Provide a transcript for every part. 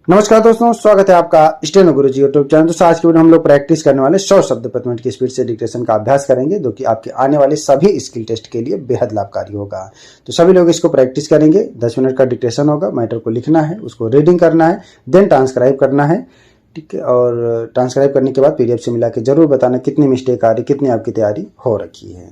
नमस्कार दोस्तों, स्वागत है आपका स्टेनो गुरुजी यूट्यूब चैनल। दोस्तों आज की वीडियो हम लोग प्रैक्टिस करने वाले 100 शब्द प्रति मिनट की स्पीड से डिक्टेशन का अभ्यास करेंगे, जो कि आपके आने वाले सभी स्किल टेस्ट के लिए बेहद लाभकारी होगा। तो सभी लोग इसको प्रैक्टिस करेंगे। 10 मिनट का डिक्टेशन होगा, मैटर को लिखना है, उसको रीडिंग करना है, देन ट्रांसक्राइब करना है। ठीक है, और ट्रांसक्राइब करने के बाद पीडीएफ से मिला के जरूर बताना कितनी मिस्टेक आ रही, कितनी आपकी तैयारी हो रखी है।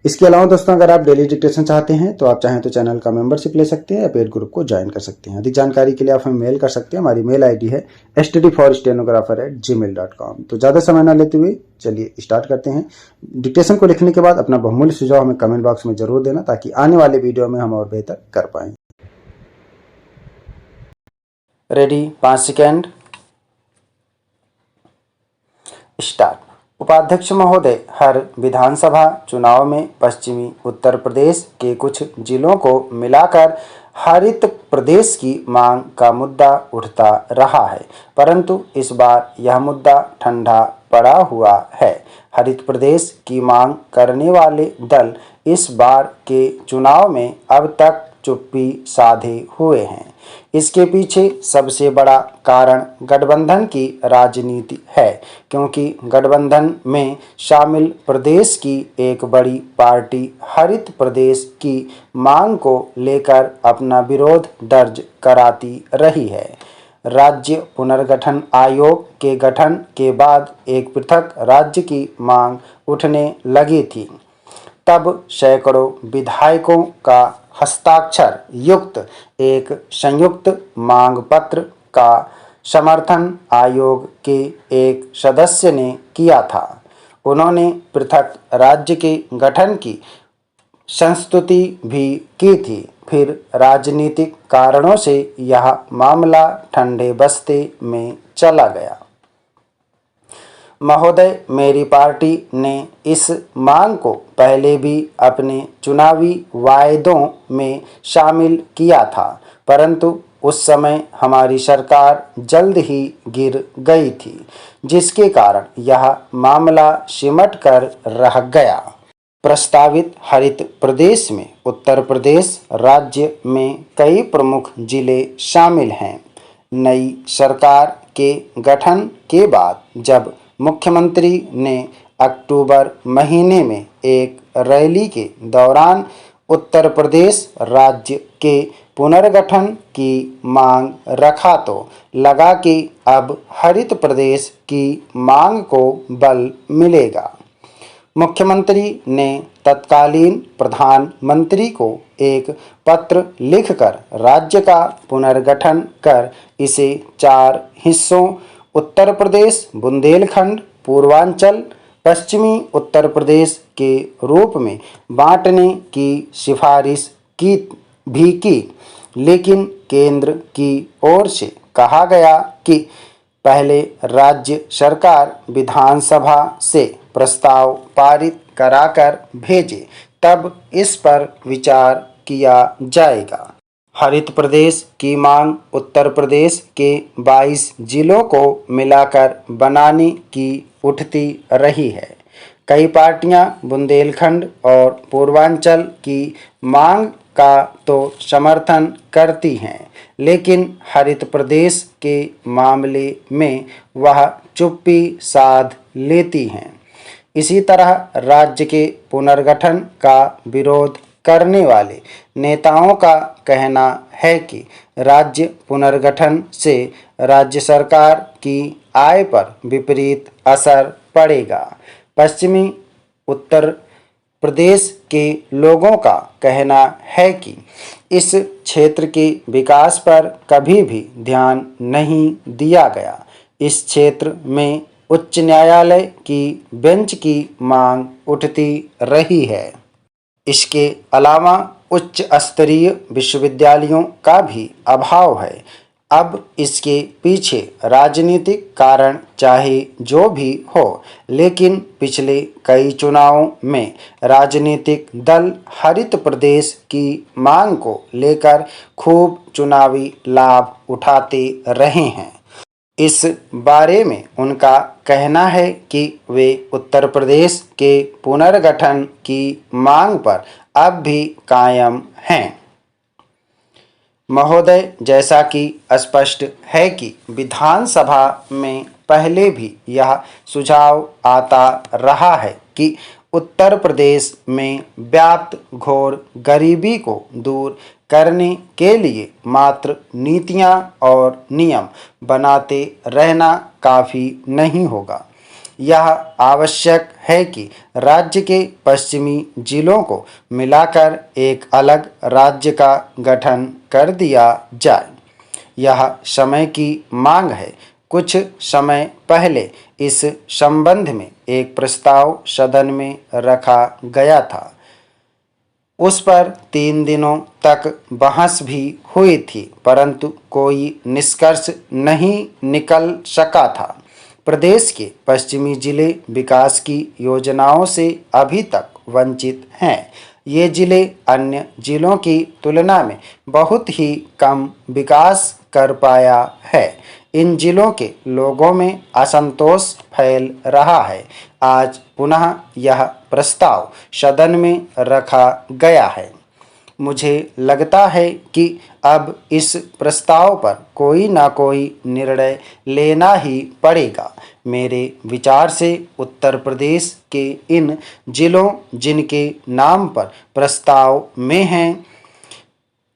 इसके अलावा दोस्तों, अगर आप डेली डिक्टेशन चाहते हैं तो आप चाहें तो चैनल का मेंबरशिप ले सकते हैं या पेड ग्रुप को ज्वाइन कर सकते हैं। अधिक जानकारी के लिए आप हमें मेल कर सकते हैं। हमारी मेल आईडी है std4stenographer@gmail.com। तो ज़्यादा समय ना लेते हुए चलिए स्टार्ट करते हैं। डिक्टेशन को लिखने के बाद अपना बहुमूल्य सुझाव हमें कमेंट बॉक्स में जरूर देना, ताकि आने वाले वीडियो में हम और बेहतर कर पाएँ। Ready, 5 second, start. उपाध्यक्ष महोदय, हर विधानसभा चुनाव में पश्चिमी उत्तर प्रदेश के कुछ जिलों को मिलाकर हरित प्रदेश की मांग का मुद्दा उठता रहा है, परंतु इस बार यह मुद्दा ठंडा पड़ा हुआ है। हरित प्रदेश की मांग करने वाले दल इस बार के चुनाव में अब तक चुप्पी साधे हुए हैं। इसके पीछे सबसे बड़ा कारण गठबंधन की राजनीति है, क्योंकि गठबंधन में शामिल प्रदेश की एक बड़ी पार्टी हरित प्रदेश की मांग को लेकर अपना विरोध दर्ज कराती रही है। राज्य पुनर्गठन आयोग के गठन के बाद एक पृथक राज्य की मांग उठने लगी थी। तब सैकड़ों विधायकों का हस्ताक्षर युक्त एक संयुक्त मांग पत्र का समर्थन आयोग के एक सदस्य ने किया था। उन्होंने पृथक राज्य के गठन की संस्तुति भी की थी। फिर राजनीतिक कारणों से यह मामला ठंडे बस्ते में चला गया। महोदय, मेरी पार्टी ने इस मांग को पहले भी अपने चुनावी वायदों में शामिल किया था, परंतु उस समय हमारी सरकार जल्द ही गिर गई थी, जिसके कारण यह मामला सिमट कर रह गया। प्रस्तावित हरित प्रदेश में उत्तर प्रदेश राज्य में कई प्रमुख जिले शामिल हैं। नई सरकार के गठन के बाद जब मुख्यमंत्री ने अक्टूबर महीने में एक रैली के दौरान उत्तर प्रदेश राज्य के पुनर्गठन की मांग रखा, तो लगा कि अब हरित प्रदेश की मांग को बल मिलेगा। मुख्यमंत्री ने तत्कालीन प्रधानमंत्री को एक पत्र लिखकर राज्य का पुनर्गठन कर इसे 4 हिस्सों उत्तर प्रदेश, बुंदेलखंड, पूर्वांचल, पश्चिमी उत्तर प्रदेश के रूप में बांटने की सिफारिश की, लेकिन केंद्र की ओर से कहा गया कि पहले राज्य सरकार विधानसभा से प्रस्ताव पारित कराकर भेजे, तब इस पर विचार किया जाएगा। हरित प्रदेश की मांग उत्तर प्रदेश के 22 जिलों को मिलाकर बनाने की उठती रही है। कई पार्टियां बुंदेलखंड और पूर्वांचल की मांग का तो समर्थन करती हैं, लेकिन हरित प्रदेश के मामले में वह चुप्पी साध लेती हैं। इसी तरह राज्य के पुनर्गठन का विरोध करने वाले नेताओं का कहना है कि राज्य पुनर्गठन से राज्य सरकार की आय पर विपरीत असर पड़ेगा। पश्चिमी उत्तर प्रदेश के लोगों का कहना है कि इस क्षेत्र के विकास पर कभी भी ध्यान नहीं दिया गया। इस क्षेत्र में उच्च न्यायालय की बेंच की मांग उठती रही है। इसके अलावा उच्च स्तरीय विश्वविद्यालयों का भी अभाव है। अब इसके पीछे राजनीतिक कारण चाहे जो भी हो, लेकिन पिछले कई चुनावों में राजनीतिक दल हरित प्रदेश की मांग को लेकर खूब चुनावी लाभ उठाते रहे हैं। इस बारे में उनका कहना है कि वे उत्तर प्रदेश के पुनर्गठन की मांग पर अब भी कायम हैं। महोदय, जैसा कि स्पष्ट है कि विधानसभा में पहले भी यह सुझाव आता रहा है कि उत्तर प्रदेश में व्याप्त घोर गरीबी को दूर करने के लिए मात्र नीतियां और नियम बनाते रहना काफ़ी नहीं होगा। यह आवश्यक है कि राज्य के पश्चिमी जिलों को मिलाकर एक अलग राज्य का गठन कर दिया जाए। यह समय की मांग है। कुछ समय पहले इस संबंध में एक प्रस्ताव सदन में रखा गया था। उस पर 3 दिनों तक बहस भी हुई थी, परंतु कोई निष्कर्ष नहीं निकल सका था। प्रदेश के पश्चिमी जिले विकास की योजनाओं से अभी तक वंचित हैं। ये जिले अन्य जिलों की तुलना में बहुत ही कम विकास कर पाया है। इन जिलों के लोगों में असंतोष फैल रहा है। आज पुनः यह प्रस्ताव सदन में रखा गया है। मुझे लगता है कि अब इस प्रस्ताव पर कोई ना कोई निर्णय लेना ही पड़ेगा। मेरे विचार से उत्तर प्रदेश के इन जिलों जिनके नाम पर प्रस्ताव में हैं,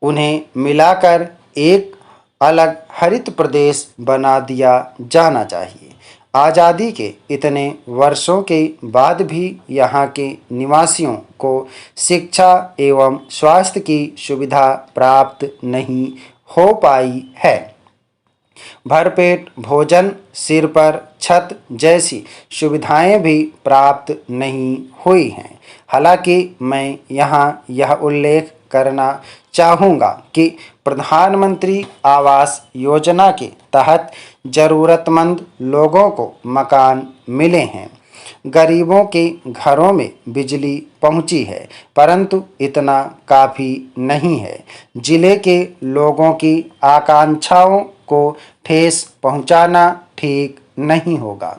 उन्हें मिलाकर एक अलग हरित प्रदेश बना दिया जाना चाहिए। आज़ादी के इतने वर्षों के बाद भी यहाँ के निवासियों को शिक्षा एवं स्वास्थ्य की सुविधा प्राप्त नहीं हो पाई है। भरपेट भोजन, सिर पर छत जैसी सुविधाएं भी प्राप्त नहीं हुई हैं। हालांकि मैं यहाँ यह उल्लेख करना चाहूँगा कि प्रधानमंत्री आवास योजना के तहत ज़रूरतमंद लोगों को मकान मिले हैं। गरीबों के घरों में बिजली पहुंची है, परंतु इतना काफ़ी नहीं है। जिले के लोगों की आकांक्षाओं को ठेस पहुंचाना ठीक नहीं होगा।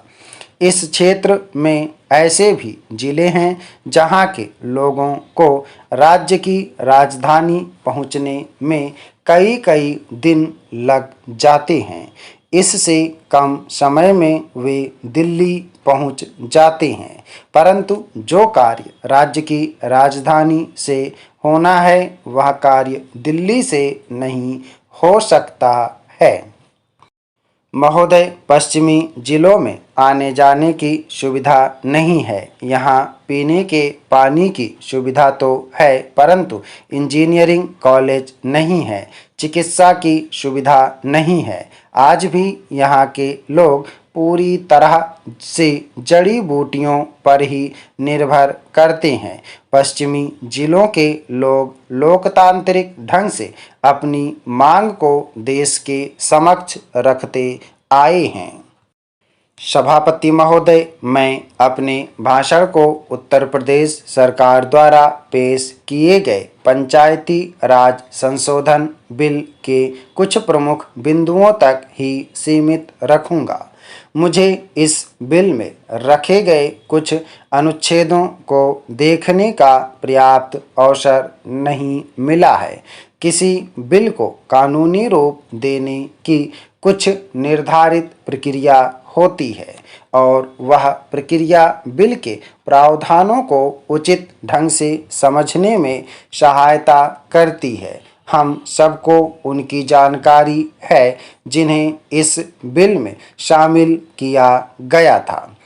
इस क्षेत्र में ऐसे भी जिले हैं जहां के लोगों को राज्य की राजधानी पहुंचने में कई दिन लग जाते हैं। इससे कम समय में वे दिल्ली पहुंच जाते हैं, परंतु जो कार्य राज्य की राजधानी से होना है वह कार्य दिल्ली से नहीं हो सकता है। महोदय, पश्चिमी जिलों में आने जाने की सुविधा नहीं है। यहाँ पीने के पानी की सुविधा तो है, परंतु इंजीनियरिंग कॉलेज नहीं है, चिकित्सा की सुविधा नहीं है। आज भी यहाँ के लोग पूरी तरह से जड़ी बूटियों पर ही निर्भर करते हैं। पश्चिमी जिलों के लोग लोकतांत्रिक ढंग से अपनी मांग को देश के समक्ष रखते आए हैं। सभापति महोदय, मैं अपने भाषण को उत्तर प्रदेश सरकार द्वारा पेश किए गए पंचायती राज संशोधन बिल के कुछ प्रमुख बिंदुओं तक ही सीमित रखूंगा। मुझे इस बिल में रखे गए कुछ अनुच्छेदों को देखने का पर्याप्त अवसर नहीं मिला है। किसी बिल को कानूनी रूप देने की कुछ निर्धारित प्रक्रिया होती है और वह प्रक्रिया बिल के प्रावधानों को उचित ढंग से समझने में सहायता करती है। हम सबको उनकी जानकारी है जिन्हें इस बिल में शामिल किया गया था।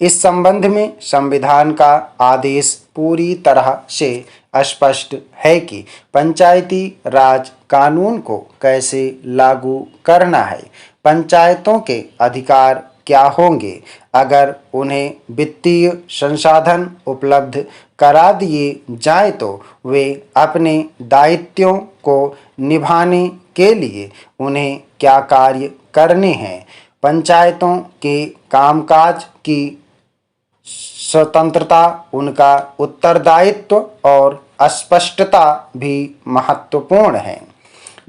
इस संबंध में संविधान का आदेश पूरी तरह से स्पष्ट है कि पंचायती राज कानून को कैसे लागू करना है। पंचायतों के अधिकार क्या होंगे। अगर उन्हें वित्तीय संसाधन उपलब्ध करा दिए जाए तो वे अपने दायित्वों को निभाने के लिए उन्हें क्या कार्य करने हैं। पंचायतों के कामकाज की स्वतंत्रता, उनका उत्तरदायित्व और स्पष्टता भी महत्वपूर्ण है।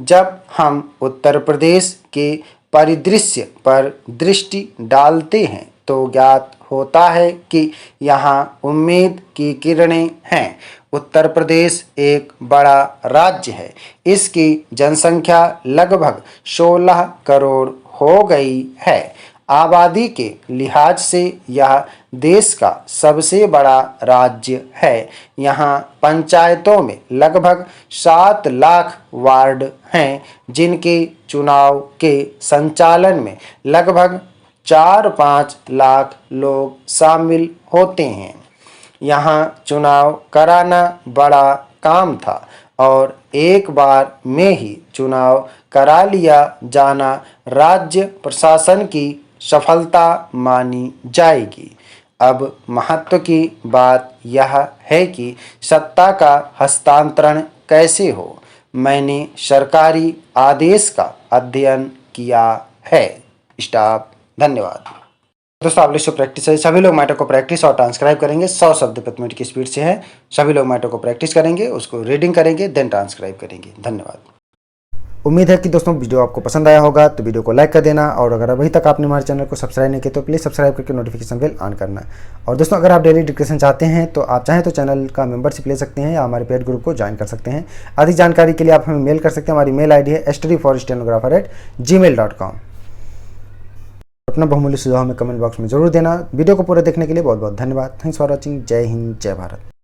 जब हम उत्तर प्रदेश के परिदृश्य पर दृष्टि डालते हैं तो ज्ञात होता है कि यहाँ उम्मीद की किरणें हैं। उत्तर प्रदेश एक बड़ा राज्य है। इसकी जनसंख्या लगभग 16 करोड़ हो गई है। आबादी के लिहाज से यह देश का सबसे बड़ा राज्य है। यहाँ पंचायतों में लगभग 7 लाख वार्ड हैं, जिनके चुनाव के संचालन में लगभग 4-5 लाख लोग शामिल होते हैं। यहाँ चुनाव कराना बड़ा काम था और एक बार में ही चुनाव करा लिया जाना राज्य प्रशासन की सफलता मानी जाएगी। अब महत्व की बात यह है कि सत्ता का हस्तांतरण कैसे हो। मैंने सरकारी आदेश का अध्ययन किया है। स्टाफ, धन्यवाद। दोस्तों, आप इसको प्रैक्टिस है। सभी लोग मैटर को प्रैक्टिस और ट्रांसक्राइब करेंगे। 100 शब्द प्रति मिनट की स्पीड से है। सभी लोग मैटर को प्रैक्टिस करेंगे, उसको रीडिंग करेंगे, देन ट्रांसक्राइब करेंगे। धन्यवाद। उम्मीद है कि दोस्तों वीडियो आपको पसंद आया होगा, तो वीडियो को लाइक कर देना, और अगर अभी तक आपने हमारे चैनल को सब्सक्राइब नहीं किया तो प्लीज़ सब्सक्राइब करके नोटिफिकेशन बेल ऑन करना। और दोस्तों, अगर आप डेली डिस्कशन चाहते हैं तो आप चाहें तो चैनल का मेंबरशिप ले सकते हैं या हमारे पेड ग्रुप को ज्वाइन कर सकते हैं। अधिक जानकारी के लिए आप हमें मेल कर सकते हैं। हमारी मेल ID है studyforstenographer@gmail.com। अपना बहुमूल्य सुझाव हमें कमेंट बॉक्स में जरूर देना। वीडियो को पूरा देखने के लिए बहुत बहुत धन्यवाद। Thanks for watching. जय हिंद, जय भारत।